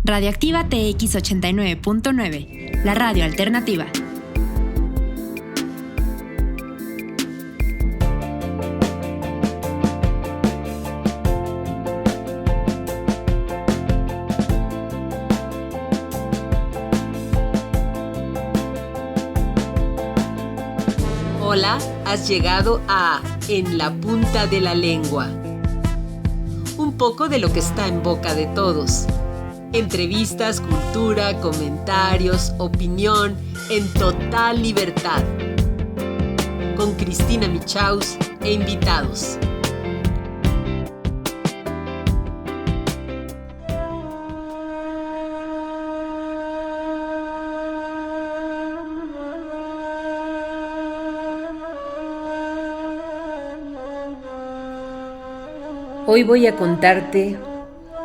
Radioactiva TX 89.9, la radio alternativa. Hola, has llegado a En la punta de la lengua. Un poco de lo que está en boca de todos. Entrevistas, cultura, comentarios, opinión, en total libertad. Con Cristina Michaus e invitados. Hoy voy a contarte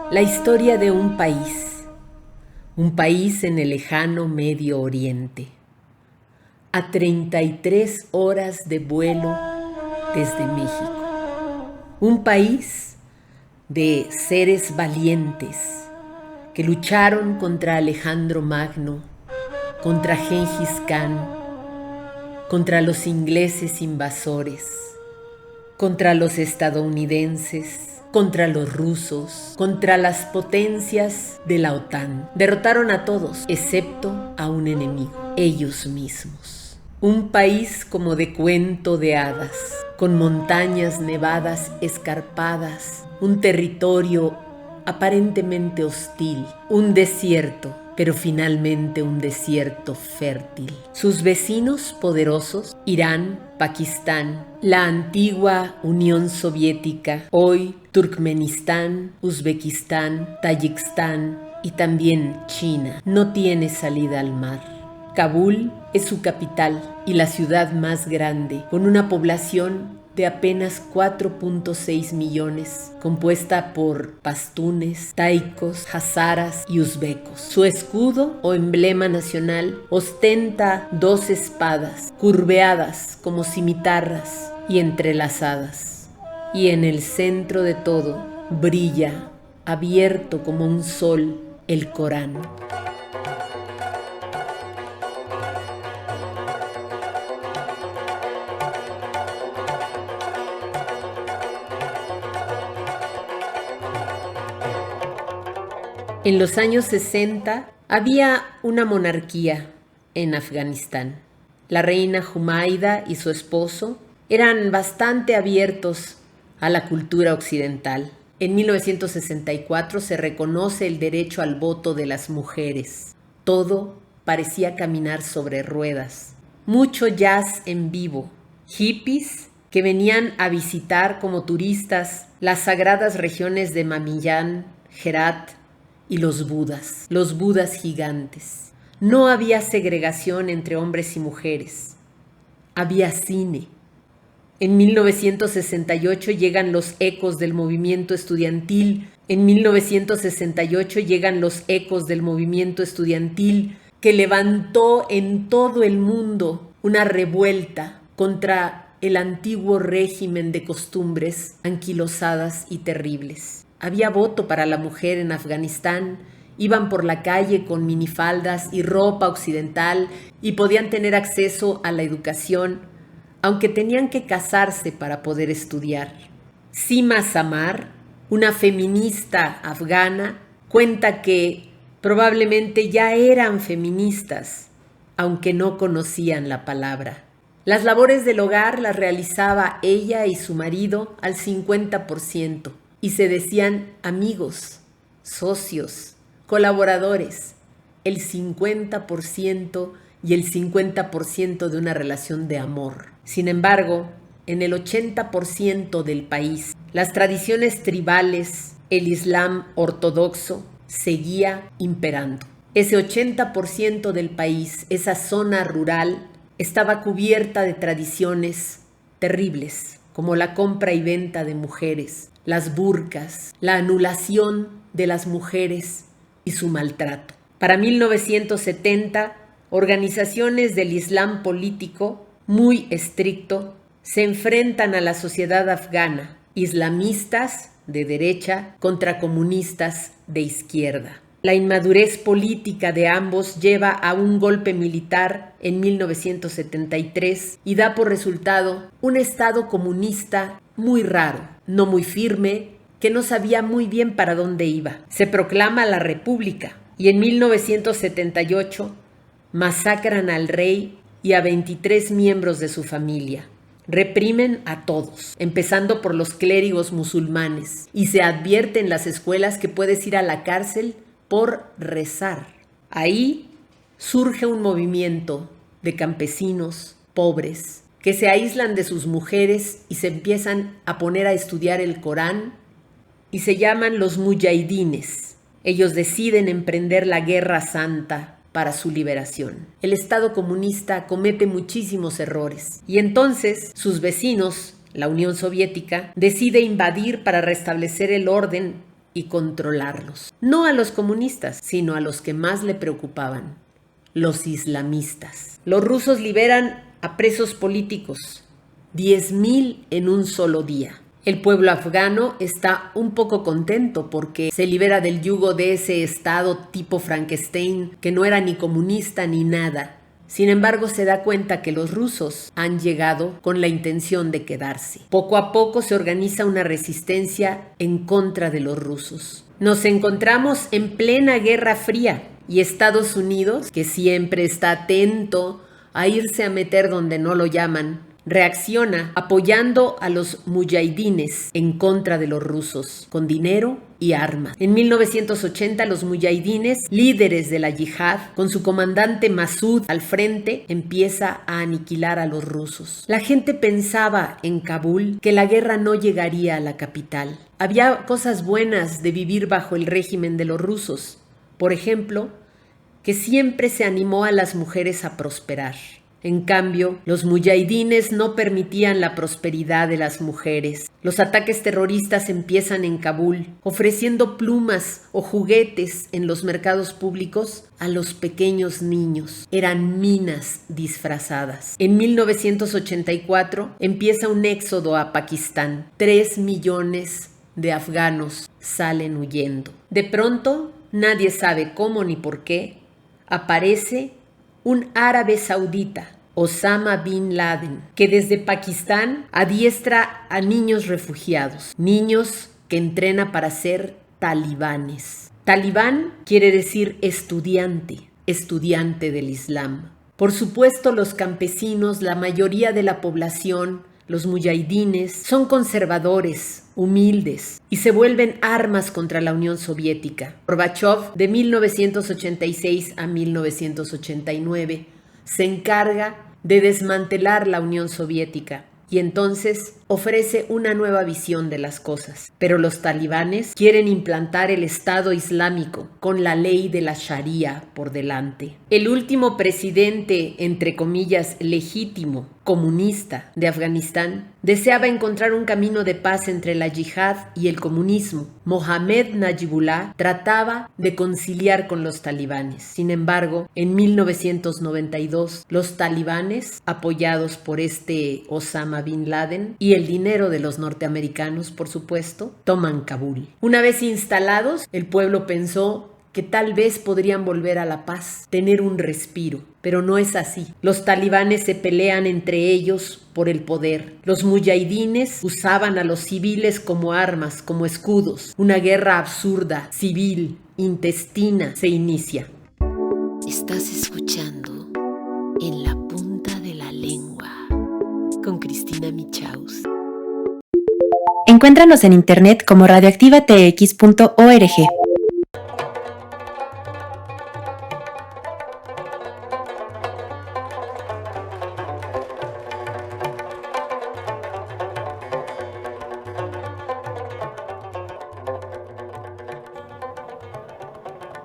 la historia de un país en el lejano Medio Oriente, a 33 horas de vuelo desde México. Un país de seres valientes que lucharon contra Alejandro Magno, contra Gengis Khan, contra los ingleses invasores, contra los estadounidenses, contra los rusos, contra las potencias de la OTAN. Derrotaron a todos, excepto a un enemigo, ellos mismos. Un país como de cuento de hadas, con montañas nevadas escarpadas, un territorio aparentemente hostil, un desierto, pero finalmente un desierto fértil. Sus vecinos poderosos, Irán, Pakistán, la antigua Unión Soviética, hoy Turkmenistán, Uzbekistán, Tayikistán y también China, no tiene salida al mar. Kabul es su capital y la ciudad más grande, con una población de apenas 4.6 millones, compuesta por pastunes, taikos, hazaras y uzbecos. Su escudo o emblema nacional ostenta 2 espadas, curveadas como cimitarras y entrelazadas. Y en el centro de todo brilla, abierto como un sol, el Corán. En los años 60 había una monarquía en Afganistán. La reina Humaida y su esposo eran bastante abiertos a la cultura occidental. En 1964 se reconoce el derecho al voto de las mujeres. Todo parecía caminar sobre ruedas. Mucho jazz en vivo, hippies que venían a visitar como turistas las sagradas regiones de Bamiyan, Herat, y los budas gigantes. No había segregación entre hombres y mujeres. Había cine. En 1968 llegan los ecos del movimiento estudiantil. En 1968 llegan los ecos del movimiento estudiantil que levantó en todo el mundo una revuelta contra el antiguo régimen de costumbres anquilosadas y terribles. Había voto para la mujer en Afganistán, iban por la calle con minifaldas y ropa occidental y podían tener acceso a la educación, aunque tenían que casarse para poder estudiar. Sima Samar, una feminista afgana, cuenta que probablemente ya eran feministas, aunque no conocían la palabra. Las labores del hogar las realizaba ella y su marido al 50%. Y se decían amigos, socios, colaboradores, el 50% y el 50% de una relación de amor. Sin embargo, en el 80% del país, las tradiciones tribales, el Islam ortodoxo, seguía imperando. Ese 80% del país, esa zona rural, estaba cubierta de tradiciones terribles, como la compra y venta de mujeres, las burkas, la anulación de las mujeres y su maltrato. Para 1970, organizaciones del Islam político muy estricto se enfrentan a la sociedad afgana, islamistas de derecha contra comunistas de izquierda. La inmadurez política de ambos lleva a un golpe militar en 1973 y da por resultado un Estado comunista muy raro, no muy firme, que no sabía muy bien para dónde iba. Se proclama la República y en 1978 masacran al rey y a 23 miembros de su familia. Reprimen a todos, empezando por los clérigos musulmanes, y se advierte en las escuelas que puedes ir a la cárcel por rezar. Ahí surge un movimiento de campesinos pobres que se aíslan de sus mujeres y se empiezan a poner a estudiar el Corán y se llaman los mujahidines. Ellos deciden emprender la guerra santa para su liberación. El Estado comunista comete muchísimos errores y entonces sus vecinos, la Unión Soviética, decide invadir para restablecer el orden y controlarlos. No a los comunistas, sino a los que más le preocupaban, los islamistas. Los rusos liberan a presos políticos, 10,000 en un solo día. El pueblo afgano está un poco contento porque se libera del yugo de ese Estado tipo Frankenstein que no era ni comunista ni nada. Sin embargo, se da cuenta que los rusos han llegado con la intención de quedarse. Poco a poco se organiza una resistencia en contra de los rusos. Nos encontramos en plena Guerra Fría y Estados Unidos, que siempre está atento a irse a meter donde no lo llaman, reacciona apoyando a los mujahidines en contra de los rusos, con dinero y armas. En 1980 los mujahidines, líderes de la yihad, con su comandante Masud al frente, empieza a aniquilar a los rusos. La gente pensaba en Kabul que la guerra no llegaría a la capital. Había cosas buenas de vivir bajo el régimen de los rusos. Por ejemplo, que siempre se animó a las mujeres a prosperar. En cambio, los mujahidines no permitían la prosperidad de las mujeres. Los ataques terroristas empiezan en Kabul, ofreciendo plumas o juguetes en los mercados públicos a los pequeños niños. Eran minas disfrazadas. En 1984 empieza un éxodo a Pakistán. 3 millones de afganos salen huyendo. De pronto, nadie sabe cómo ni por qué, aparece un árabe saudita, Osama Bin Laden, que desde Pakistán adiestra a niños refugiados, niños que entrena para ser talibanes. Talibán quiere decir estudiante del Islam. Por supuesto, los campesinos, la mayoría de la población, los mujahidines, son conservadores, humildes y se vuelven armas contra la Unión Soviética. Gorbachov, de 1986 a 1989, se encarga de desmantelar la Unión Soviética y entonces ofrece una nueva visión de las cosas. Pero los talibanes quieren implantar el Estado Islámico con la ley de la Sharia por delante. El último presidente, entre comillas, legítimo, comunista de Afganistán, deseaba encontrar un camino de paz entre la yihad y el comunismo. Mohammad Najibullah trataba de conciliar con los talibanes. Sin embargo, en 1992, los talibanes, apoyados por Osama Bin Laden y el dinero de los norteamericanos, por supuesto, toman Kabul. Una vez instalados, el pueblo pensó que tal vez podrían volver a la paz, tener un respiro. Pero no es así. Los talibanes se pelean entre ellos por el poder. Los mujahidines usaban a los civiles como armas, como escudos. Una guerra absurda, civil, intestina, se inicia. Estás escuchando En la Punta de la Lengua con Cristina Michaus. Encuéntranos en internet como radioactivatx.org.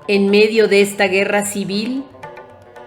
En medio de esta guerra civil,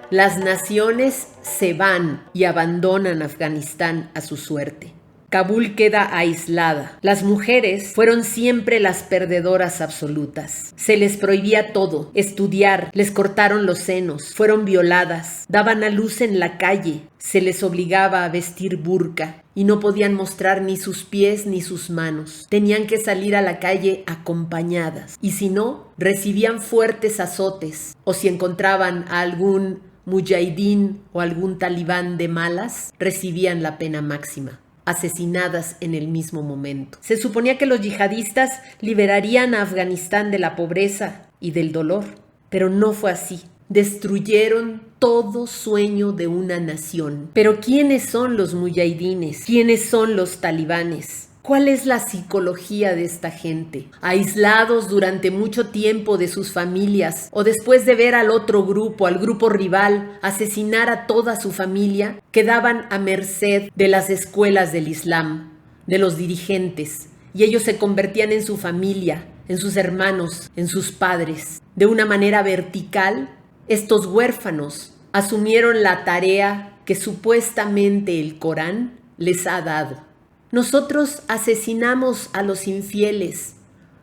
las naciones se van y abandonan Afganistán a su suerte. Kabul queda aislada. Las mujeres fueron siempre las perdedoras absolutas. Se les prohibía todo, estudiar, les cortaron los senos, fueron violadas, daban a luz en la calle, se les obligaba a vestir burka y no podían mostrar ni sus pies ni sus manos. Tenían que salir a la calle acompañadas y si no, recibían fuertes azotes o si encontraban a algún mujahidín o algún talibán de malas, recibían la pena máxima, asesinadas en el mismo momento. Se suponía que los yihadistas liberarían a Afganistán de la pobreza y del dolor, pero no fue así. Destruyeron todo sueño de una nación. Pero ¿quiénes son los mujahidines? ¿Quiénes son los talibanes? ¿Cuál es la psicología de esta gente? Aislados durante mucho tiempo de sus familias o después de ver al otro grupo, al grupo rival, asesinar a toda su familia, quedaban a merced de las escuelas del Islam, de los dirigentes, y ellos se convertían en su familia, en sus hermanos, en sus padres. De una manera vertical, estos huérfanos asumieron la tarea que supuestamente el Corán les ha dado. Nosotros asesinamos a los infieles,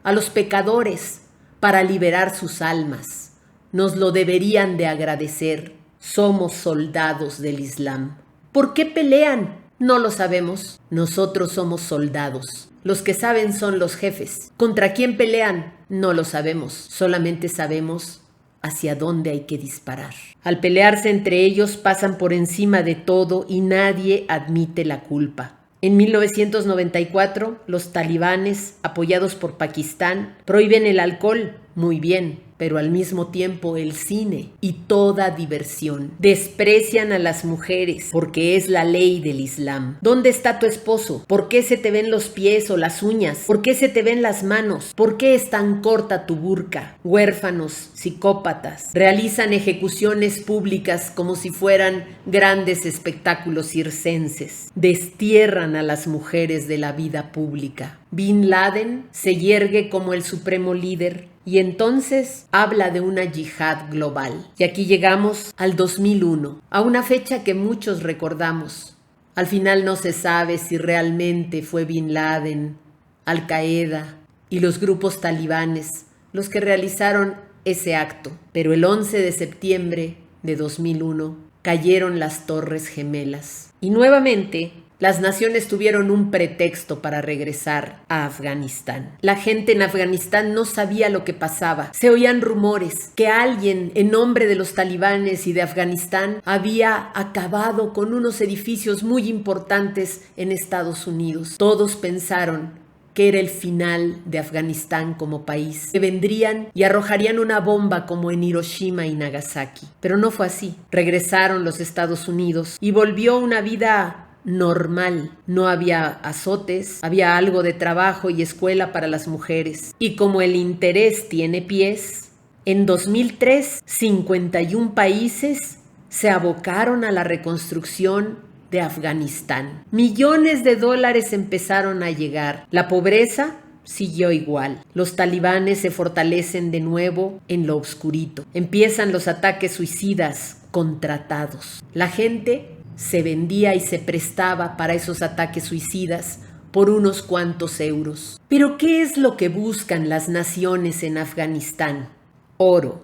a los pecadores, para liberar sus almas. Nos lo deberían de agradecer. Somos soldados del Islam. ¿Por qué pelean? No lo sabemos. Nosotros somos soldados. Los que saben son los jefes. ¿Contra quién pelean? No lo sabemos. Solamente sabemos hacia dónde hay que disparar. Al pelearse entre ellos pasan por encima de todo y nadie admite la culpa. En 1994, los talibanes, apoyados por Pakistán, prohíben el alcohol, muy bien, pero al mismo tiempo el cine y toda diversión. Desprecian a las mujeres porque es la ley del Islam. ¿Dónde está tu esposo? ¿Por qué se te ven los pies o las uñas? ¿Por qué se te ven las manos? ¿Por qué es tan corta tu burka? Huérfanos, psicópatas, realizan ejecuciones públicas como si fueran grandes espectáculos circenses. Destierran a las mujeres de la vida pública. Bin Laden se yergue como el supremo líder y entonces habla de una yihad global. Y aquí llegamos al 2001, a una fecha que muchos recordamos. Al final no se sabe si realmente fue Bin Laden, Al Qaeda y los grupos talibanes los que realizaron ese acto. Pero el 11 de septiembre de 2001 cayeron las Torres Gemelas. Y nuevamente las naciones tuvieron un pretexto para regresar a Afganistán. La gente en Afganistán no sabía lo que pasaba. Se oían rumores que alguien, en nombre de los talibanes y de Afganistán, había acabado con unos edificios muy importantes en Estados Unidos. Todos pensaron que era el final de Afganistán como país, que vendrían y arrojarían una bomba como en Hiroshima y Nagasaki. Pero no fue así. Regresaron los Estados Unidos y volvió una vida normal. No había azotes, había algo de trabajo y escuela para las mujeres. Y como el interés tiene pies, en 2003, 51 países se abocaron a la reconstrucción de Afganistán. Millones de dólares empezaron a llegar. La pobreza siguió igual. Los talibanes se fortalecen de nuevo en lo oscurito. Empiezan los ataques suicidas contratados. La gente se vendía y se prestaba para esos ataques suicidas por unos cuantos euros. Pero ¿qué es lo que buscan las naciones en Afganistán? Oro,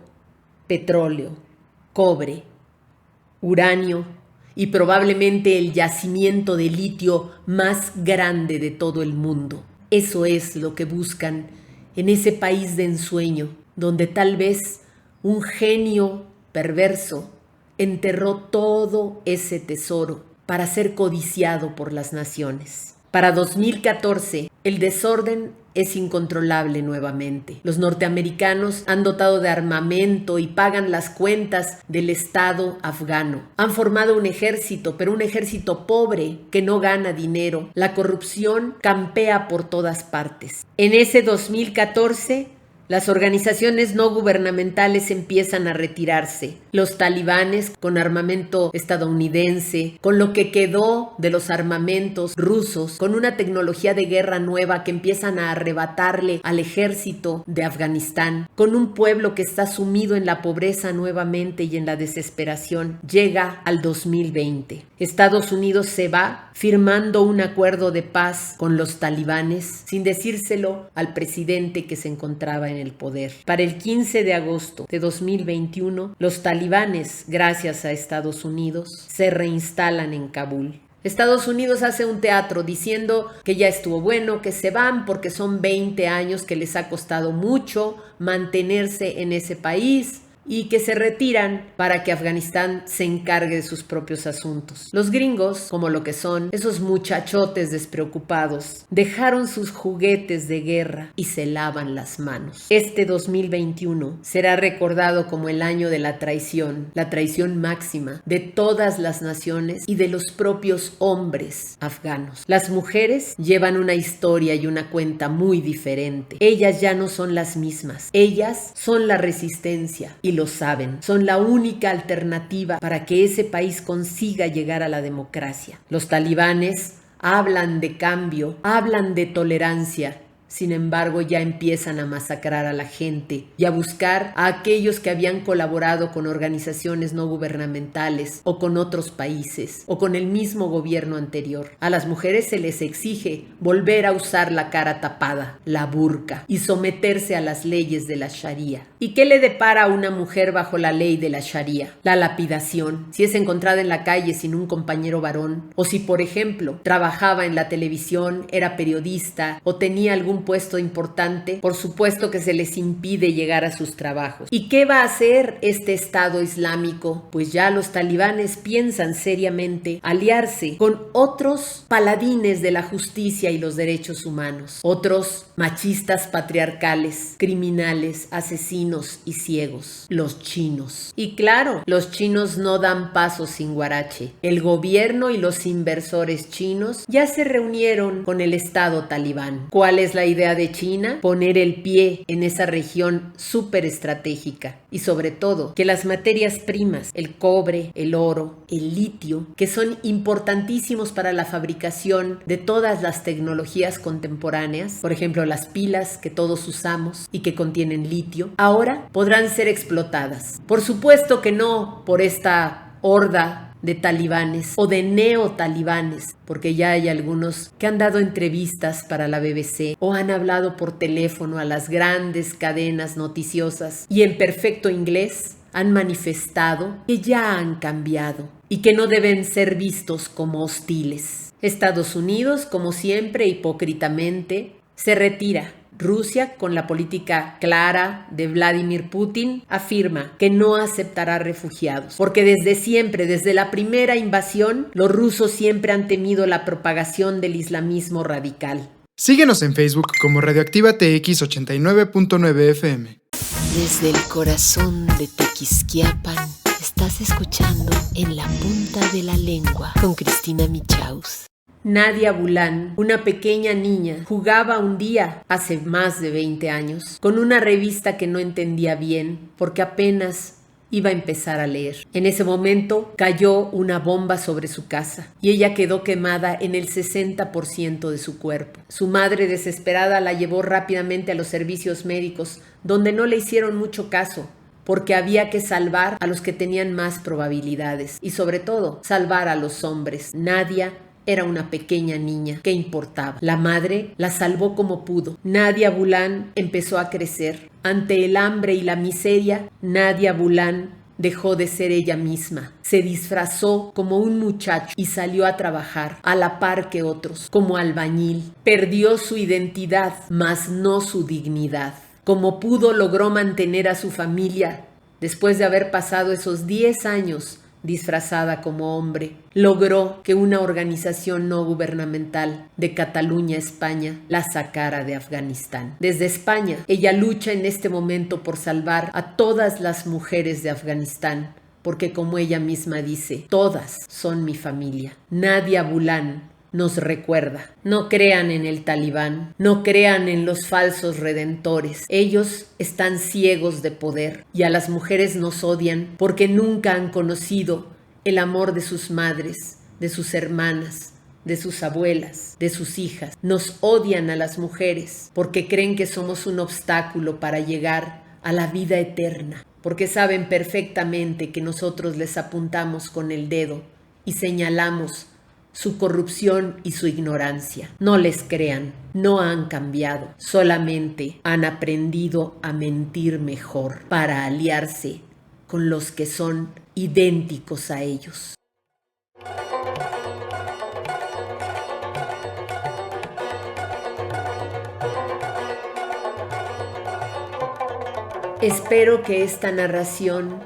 petróleo, cobre, uranio y probablemente el yacimiento de litio más grande de todo el mundo. Eso es lo que buscan en ese país de ensueño, donde tal vez un genio perverso enterró todo ese tesoro para ser codiciado por las naciones. Para 2014, el desorden es incontrolable nuevamente. Los norteamericanos han dotado de armamento y pagan las cuentas del Estado afgano. Han formado un ejército, pero un ejército pobre que no gana dinero. La corrupción campea por todas partes. En ese 2014, las organizaciones no gubernamentales empiezan a retirarse. Los talibanes, con armamento estadounidense, con lo que quedó de los armamentos rusos, con una tecnología de guerra nueva que empiezan a arrebatarle al ejército de Afganistán, con un pueblo que está sumido en la pobreza nuevamente y en la desesperación, llega al 2020. Estados Unidos se va firmando un acuerdo de paz con los talibanes sin decírselo al presidente que se encontraba en el poder. Para el 15 de agosto de 2021, los talibanes, gracias a Estados Unidos, se reinstalan en Kabul. Estados Unidos hace un teatro diciendo que ya estuvo bueno, que se van porque son 20 años que les ha costado mucho mantenerse en ese país y que se retiran para que Afganistán se encargue de sus propios asuntos. Los gringos, como lo que son, esos muchachotes despreocupados, dejaron sus juguetes de guerra y se lavan las manos. Este 2021 será recordado como el año de la traición máxima de todas las naciones y de los propios hombres afganos. Las mujeres llevan una historia y una cuenta muy diferente. Ellas ya no son las mismas. Ellas son la resistencia y lo saben, son la única alternativa para que ese país consiga llegar a la democracia. Los talibanes hablan de cambio, hablan de tolerancia. Sin embargo, ya empiezan a masacrar a la gente y a buscar a aquellos que habían colaborado con organizaciones no gubernamentales o con otros países o con el mismo gobierno anterior. A las mujeres se les exige volver a usar la cara tapada, la burka, y someterse a las leyes de la Sharia. ¿Y qué le depara a una mujer bajo la ley de la Sharia? La lapidación, si es encontrada en la calle sin un compañero varón, o si, por ejemplo, trabajaba en la televisión, era periodista o tenía algún puesto importante, por supuesto que se les impide llegar a sus trabajos. ¿Y qué va a hacer este Estado Islámico? Pues ya los talibanes piensan seriamente aliarse con otros paladines de la justicia y los derechos humanos, otros machistas patriarcales, criminales, asesinos y ciegos, los chinos. Y claro, los chinos no dan paso sin guarache. El gobierno y los inversores chinos ya se reunieron con el Estado talibán. ¿Cuál es la idea de China? Poner el pie en esa región súper estratégica y sobre todo que las materias primas, el cobre, el oro, el litio, que son importantísimos para la fabricación de todas las tecnologías contemporáneas, por ejemplo las pilas que todos usamos y que contienen litio, ahora podrán ser explotadas. Por supuesto que no por esta horda de talibanes o de neotalibanes, porque ya hay algunos que han dado entrevistas para la BBC o han hablado por teléfono a las grandes cadenas noticiosas y en perfecto inglés han manifestado que ya han cambiado y que no deben ser vistos como hostiles. Estados Unidos, como siempre, hipócritamente, se retira. Rusia, con la política clara de Vladimir Putin, afirma que no aceptará refugiados, porque desde siempre, desde la primera invasión, los rusos siempre han temido la propagación del islamismo radical. Síguenos en Facebook como Radioactiva TX 89.9 FM. Desde el corazón de Tequisquiapan, estás escuchando En la Punta de la Lengua con Cristina Michaus. Nadia Bulán, una pequeña niña, jugaba un día, hace más de 20 años, con una revista que no entendía bien porque apenas iba a empezar a leer. En ese momento cayó una bomba sobre su casa y ella quedó quemada en el 60% de su cuerpo. Su madre, desesperada, la llevó rápidamente a los servicios médicos, donde no le hicieron mucho caso, porque había que salvar a los que tenían más probabilidades y sobre todo salvar a los hombres. Nadia era una pequeña niña. ¿Qué importaba? La madre la salvó como pudo. Nadia Bulán empezó a crecer. Ante el hambre y la miseria, Nadia Bulán dejó de ser ella misma. Se disfrazó como un muchacho y salió a trabajar a la par que otros, como albañil. Perdió su identidad, mas no su dignidad. Como pudo, logró mantener a su familia después de haber pasado esos 10 años disfrazada como hombre. Logró que una organización no gubernamental de Cataluña, España, la sacara de Afganistán. Desde España, ella lucha en este momento por salvar a todas las mujeres de Afganistán, porque como ella misma dice, todas son mi familia. Nadia Bulán nos recuerda: no crean en el talibán, no crean en los falsos redentores. Ellos están ciegos de poder y a las mujeres nos odian porque nunca han conocido el amor de sus madres, de sus hermanas, de sus abuelas, de sus hijas. Nos odian a las mujeres porque creen que somos un obstáculo para llegar a la vida eterna, porque saben perfectamente que nosotros les apuntamos con el dedo y señalamos su corrupción y su ignorancia. No les crean, no han cambiado, solamente han aprendido a mentir mejor para aliarse con los que son idénticos a ellos. Espero que esta narración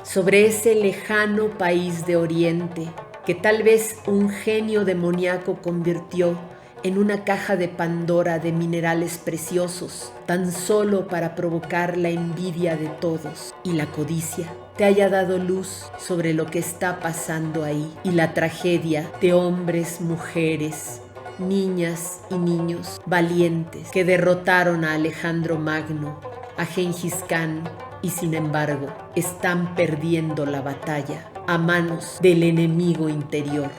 sobre ese lejano país de Oriente que tal vez un genio demoníaco convirtió en una caja de Pandora de minerales preciosos, tan solo para provocar la envidia de todos y la codicia, te haya dado luz sobre lo que está pasando ahí y la tragedia de hombres, mujeres, niñas y niños valientes que derrotaron a Alejandro Magno, a Gengis Khan, y sin embargo están perdiendo la batalla a manos del enemigo interior.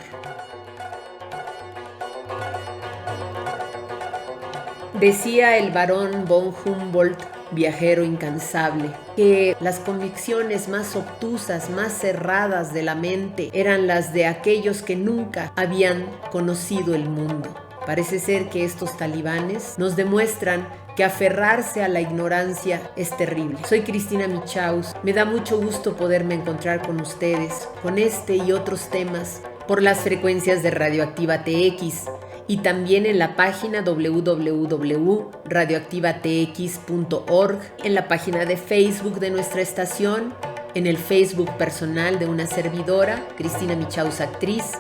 Decía el barón von Humboldt, viajero incansable, que las convicciones más obtusas, más cerradas de la mente eran las de aquellos que nunca habían conocido el mundo. Parece ser que estos talibanes nos demuestran que aferrarse a la ignorancia es terrible. Soy Cristina Michaus. Me da mucho gusto poderme encontrar con ustedes, con este y otros temas, por las frecuencias de Radioactiva TX y también en la página www.radioactivatx.org, en la página de Facebook de nuestra estación, en el Facebook personal de una servidora, Cristina Michaus Actriz,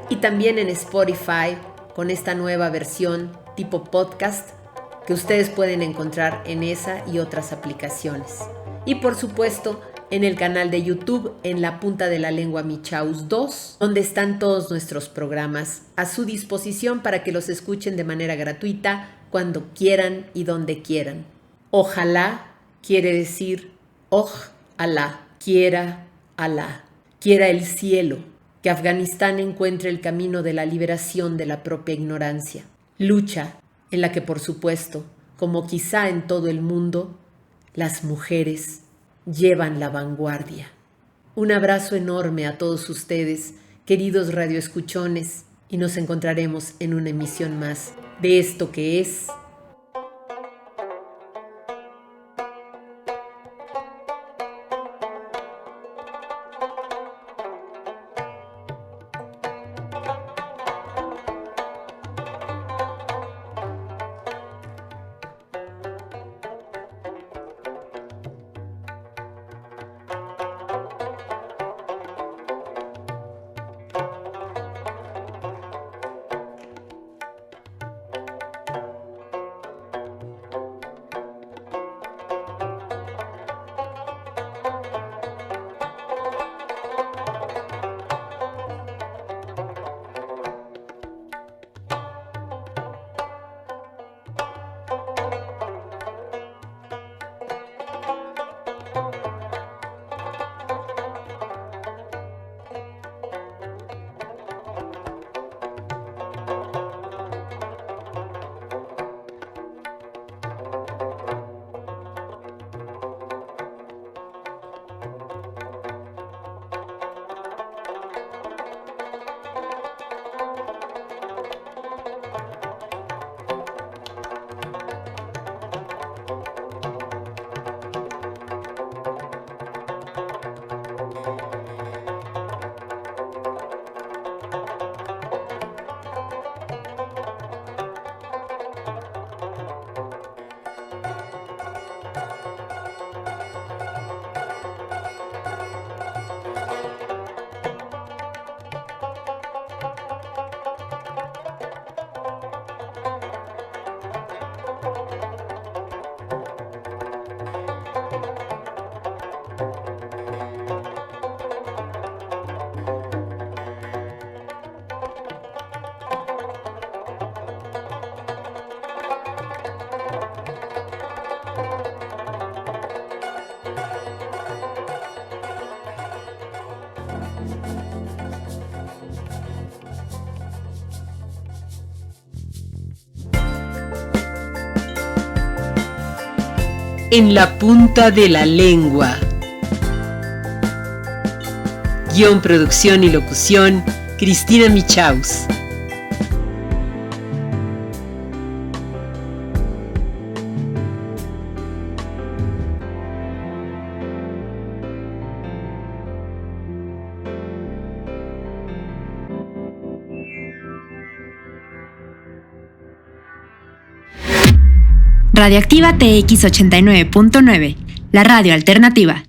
y también en Spotify con esta nueva versión tipo podcast que ustedes pueden encontrar en esa y otras aplicaciones. Y por supuesto, en el canal de YouTube, en La Punta de la Lengua Michaus 2, donde están todos nuestros programas a su disposición para que los escuchen de manera gratuita cuando quieran y donde quieran. Ojalá quiere decir Alá, quiera Alá, quiera el cielo, que Afganistán encuentre el camino de la liberación de la propia ignorancia. Lucha en la que, por supuesto, como quizá en todo el mundo, las mujeres llevan la vanguardia. Un abrazo enorme a todos ustedes, queridos radioescuchones, y nos encontraremos en una emisión más de esto que es En la punta de la lengua. Guión, producción y locución, Cristina Michaus. Radioactiva TX 89.9, la radio alternativa.